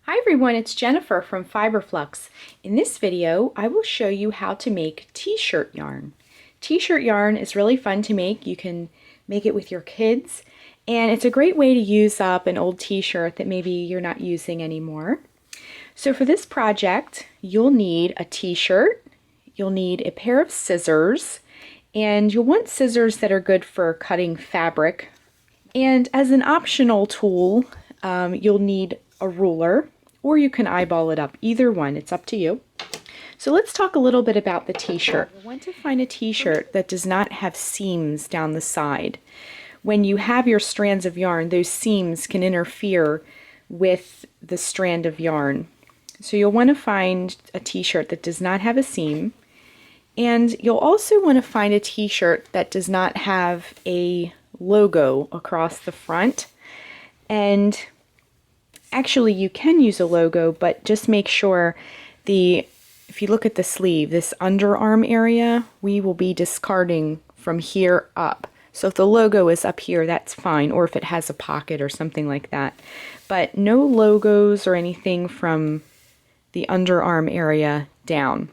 Hi everyone, it's Jennifer from Flux. In this video, I will show you how to make t-shirt yarn. T-shirt yarn is really fun to make. You can make it with your kids, and it's a great way to use up an old t-shirt that maybe you're not using anymore. So for this project, you'll need a t-shirt, you'll need a pair of scissors, and you'll want scissors that are good for cutting fabric. And as an optional tool, you'll need a ruler, or you can eyeball it up. Either one, it's up to you. So let's talk a little bit about the t-shirt. I want to find a t-shirt that does not have seams down the side. When you have your strands of yarn, those seams can interfere with the strand of yarn. So you'll want to find a t-shirt that does not have a seam, and you'll also want to find a t-shirt that does not have a logo across the front. And actually you can use a logo, but just make sure if you look at the sleeve, this underarm area, we will be discarding from here up. So if the logo is up here, that's fine, or if it has a pocket or something like that. But no logos or anything from the underarm area down.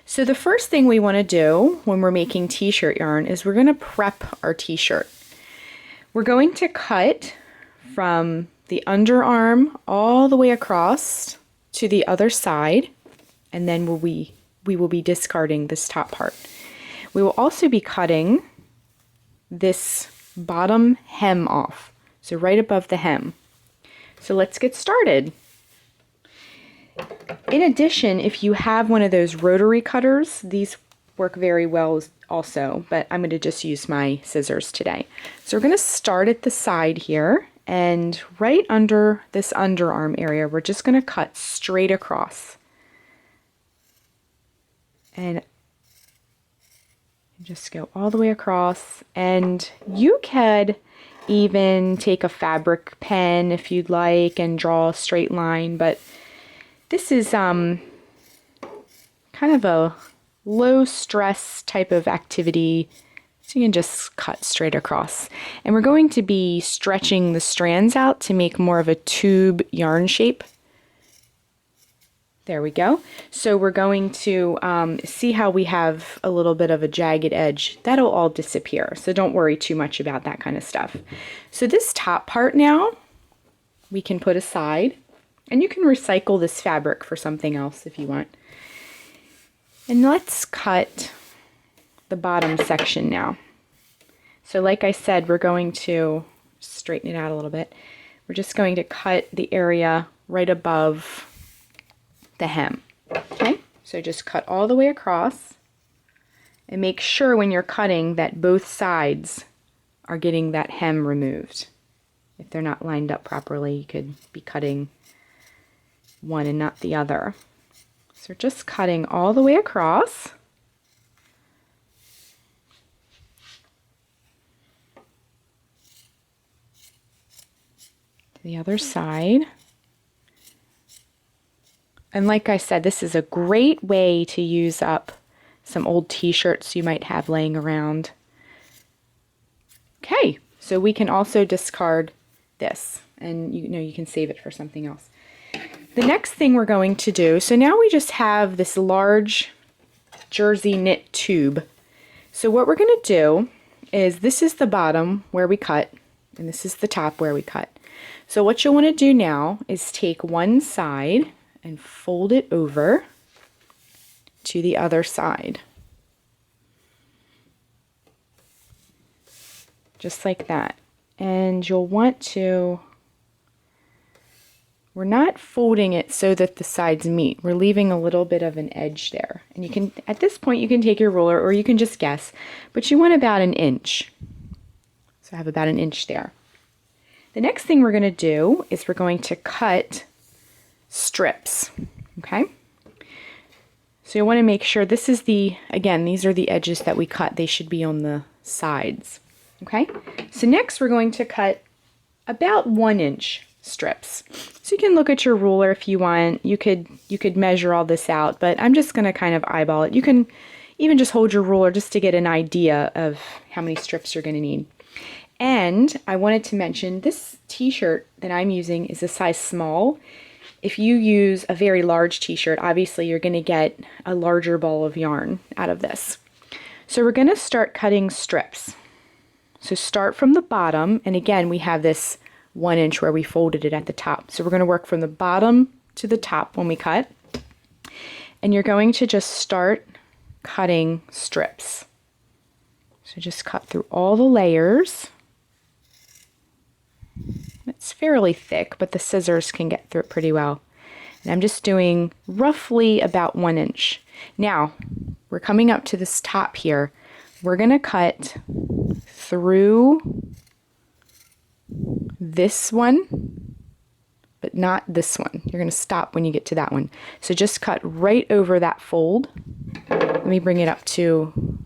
So the first thing we want to do when we're making t-shirt yarn is we're going to prep our t-shirt. We're going to cut from the underarm all the way across to the other side, and then we will be discarding this top part. We will also be cutting this bottom hem off, so right above the hem. So let's get started. In addition, if you have one of those rotary cutters, these work very well also, but I'm going to just use my scissors today. So we're going to start at the side here, and right under this underarm area, we're just going to cut straight across. And just go all the way across, and you could even take a fabric pen if you'd like and draw a straight line, but this is kind of a low stress type of activity, so you can just cut straight across. And we're going to be stretching the strands out to make more of a tube yarn shape. There we go. So we're going to see how we have a little bit of a jagged edge. That'll all disappear, so don't worry too much about that kind of stuff. So this top part now we can put aside, and you can recycle this fabric for something else if you want. And let's cut the bottom section now. So like I said, we're going to straighten it out a little bit. We're just going to cut the area right above the hem. Okay, so just cut all the way across, and make sure when you're cutting that both sides are getting that hem removed. If they're not lined up properly, you could be cutting one and not the other. So just cutting all the way across. To the other side. And like I said, this is a great way to use up some old t-shirts you might have laying around. Okay, so we can also discard this, and you can save it for something else. The next thing we're going to do, so now we just have this large jersey knit tube. So what we're going to do is, this is the bottom where we cut, and this is the top where we cut. So what you'll want to do now is take one side and fold it over to the other side. Just like that. And you'll want to, we're not folding it so that the sides meet. We're leaving a little bit of an edge there. And you can, at this point, you can take your ruler or you can just guess, but you want about an inch. So I have about an inch there. The next thing we're going to do is we're going to cut strips. Okay? So you want to make sure this is again, these are the edges that we cut. They should be on the sides. Okay? So next we're going to cut about 1 inch strips. So you can look at your ruler if you want. You could measure all this out, but I'm just going to kind of eyeball it. You can even just hold your ruler just to get an idea of how many strips you're going to need. And I wanted to mention this t-shirt that I'm using is a size small. If you use a very large t-shirt, obviously you're going to get a larger ball of yarn out of this. So we're going to start cutting strips. So start from the bottom, and again we have this 1 inch where we folded it at the top. So we're going to work from the bottom to the top when we cut. And you're going to just start cutting strips. So just cut through all the layers. It's fairly thick, but the scissors can get through it pretty well. And I'm just doing roughly about 1 inch. Now, we're coming up to this top here. We're going to cut through this one, but not this one. You're going to stop when you get to that one. So just cut right over that fold. Let me bring it up to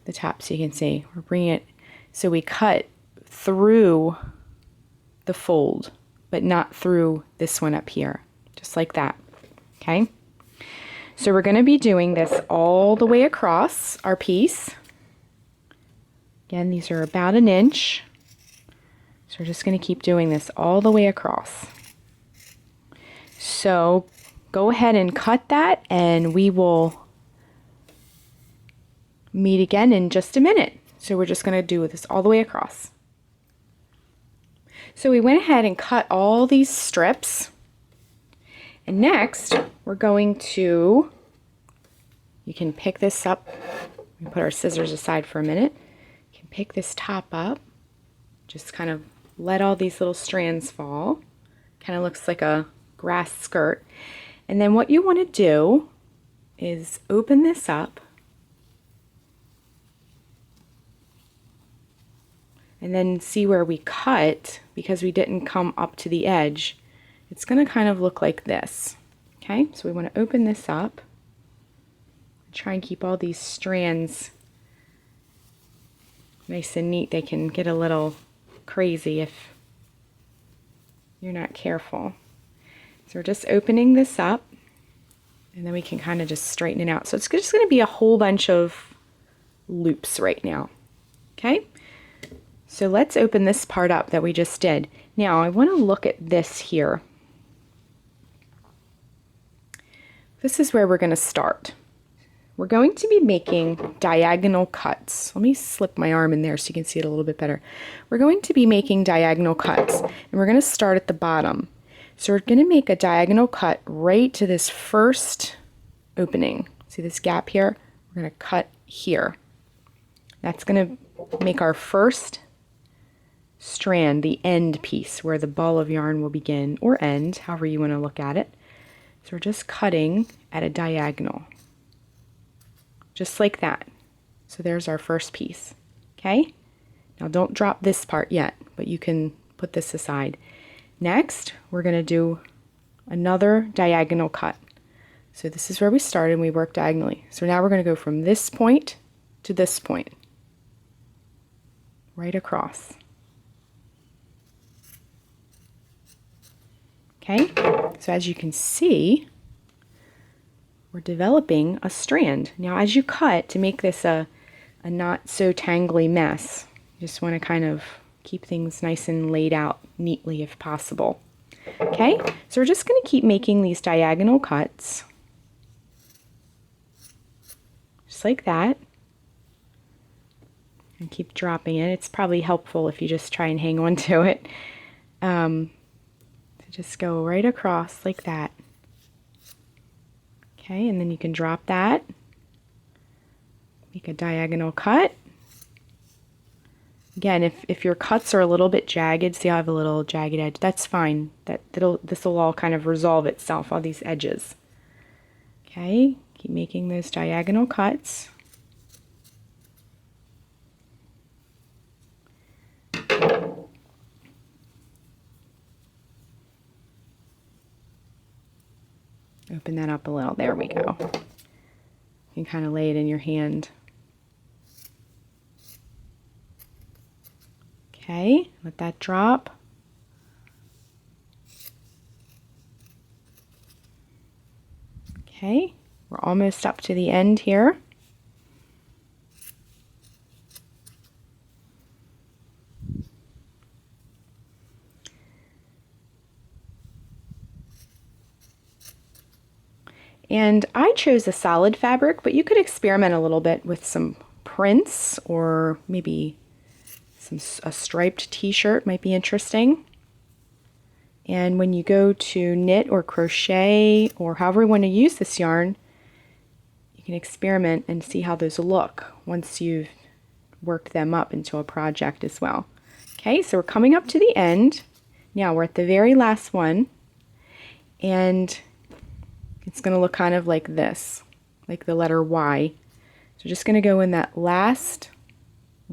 the top so you can see. We're bringing it, so we cut through the fold, but not through this one up here, just like that. Okay? So we're going to be doing this all the way across our piece. Again, these are about 1 inch. So we're just going to keep doing this all the way across. So go ahead and cut that, and we will meet again in just a minute. So we're just going to do this all the way across. So we went ahead and cut all these strips. And next, we're going to, you can pick this up. We put our scissors aside for a minute. You can pick this top up. Just kind of let all these little strands fall. Kind of looks like a grass skirt. And then what you want to do is open this up. And then see where we cut, because we didn't come up to the edge. It's going to kind of look like this. Okay, so we want to open this up. Try and keep all these strands nice and neat. They can get a little crazy if you're not careful. So we're just opening this up, and then we can kind of just straighten it out. So it's just going to be a whole bunch of loops right now. Okay, so let's open this part up that we just did. Now I want to look at this here. This is where we're going to start. We're going to be making diagonal cuts. Let me slip my arm in there so you can see it a little bit better. We're going to be making diagonal cuts, and we're going to start at the bottom. So we're going to make a diagonal cut right to this first opening. See this gap here? We're going to cut here. That's going to make our first strand, the end piece, where the ball of yarn will begin, or end, however you want to look at it. So we're just cutting at a diagonal, just like that. So there's our first piece. Okay? Now don't drop this part yet, but you can put this aside. Next, we're going to do another diagonal cut. So this is where we started, and we worked diagonally. So now we're going to go from this point to this point, right across. Okay, so as you can see, we're developing a strand. Now as you cut, to make this a not so tangly mess, you just want to kind of keep things nice and laid out neatly if possible. Okay, so we're just going to keep making these diagonal cuts, just like that, and keep dropping it. It's probably helpful if you just try and hang on to it. Just go right across like that. Okay, and then you can drop that. Make a diagonal cut. Again, if your cuts are a little bit jagged, see I have a little jagged edge, that's fine. This will all kind of resolve itself, all these edges. Okay, keep making those diagonal cuts. Open that up a little. There we go. You can kind of lay it in your hand. Okay, let that drop. Okay, we're almost up to the end here. And I chose a solid fabric, but you could experiment a little bit with some prints, or maybe a striped t-shirt might be interesting. And when you go to knit or crochet, or however you want to use this yarn, you can experiment and see how those look once you've worked them up into a project as well. Okay, so we're coming up to the end. Now we're at the very last one, and it's going to look kind of like this, like the letter Y. So just going to go in that last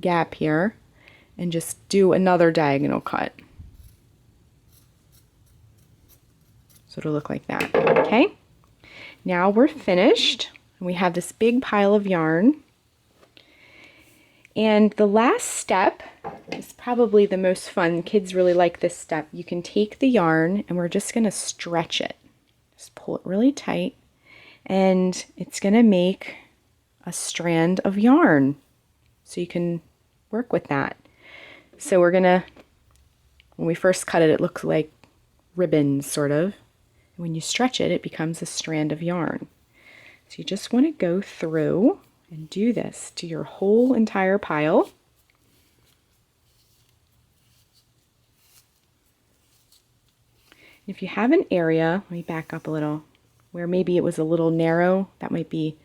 gap here and just do another diagonal cut. So it'll look like that. Okay, now we're finished. We have this big pile of yarn. And the last step is probably the most fun. Kids really like this step. You can take the yarn and we're just going to stretch it. Just pull it really tight, and it's going to make a strand of yarn. So you can work with that. So we're going to, when we first cut it, it looks like ribbons, sort of. When you stretch it, it becomes a strand of yarn. So you just want to go through and do this to your whole entire pile. If you have an area, let me back up a little, where maybe it was a little narrow, that might be,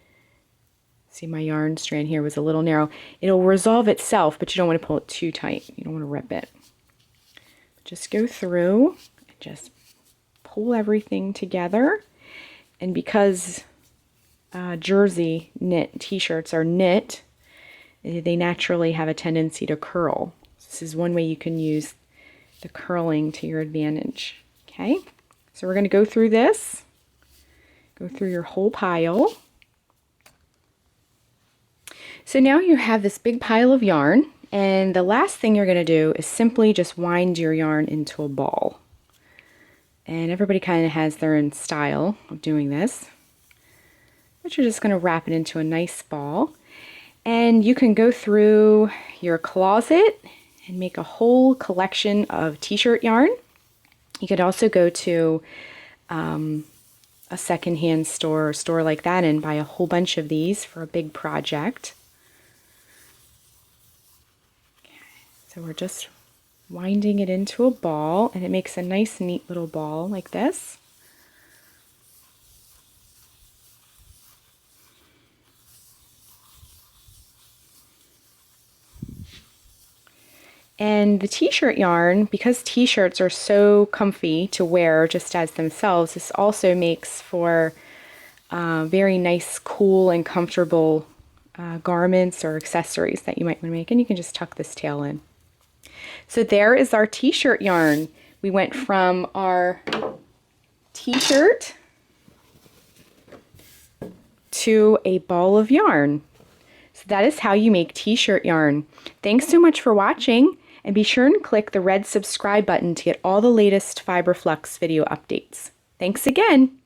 see my yarn strand here was a little narrow. It'll resolve itself, but you don't want to pull it too tight. You don't want to rip it. Just go through and just pull everything together. And because jersey knit t-shirts are knit, they naturally have a tendency to curl. This is one way you can use the curling to your advantage. Okay, so we're going to go through this, go through your whole pile. So now you have this big pile of yarn, and the last thing you're going to do is simply just wind your yarn into a ball. And everybody kind of has their own style of doing this. But you're just going to wrap it into a nice ball. And you can go through your closet and make a whole collection of t-shirt yarn. You could also go to a secondhand store or store like that and buy a whole bunch of these for a big project. Okay, so we're just winding it into a ball, and it makes a nice, neat little ball like this. And the t-shirt yarn, because t-shirts are so comfy to wear just as themselves, this also makes for very nice, cool, and comfortable garments or accessories that you might want to make. And you can just tuck this tail in. So there is our t-shirt yarn. We went from our t-shirt to a ball of yarn. So that is how you make t-shirt yarn. Thanks so much for watching. And be sure and click the red subscribe button to get all the latest Fiber Flux video updates. Thanks again!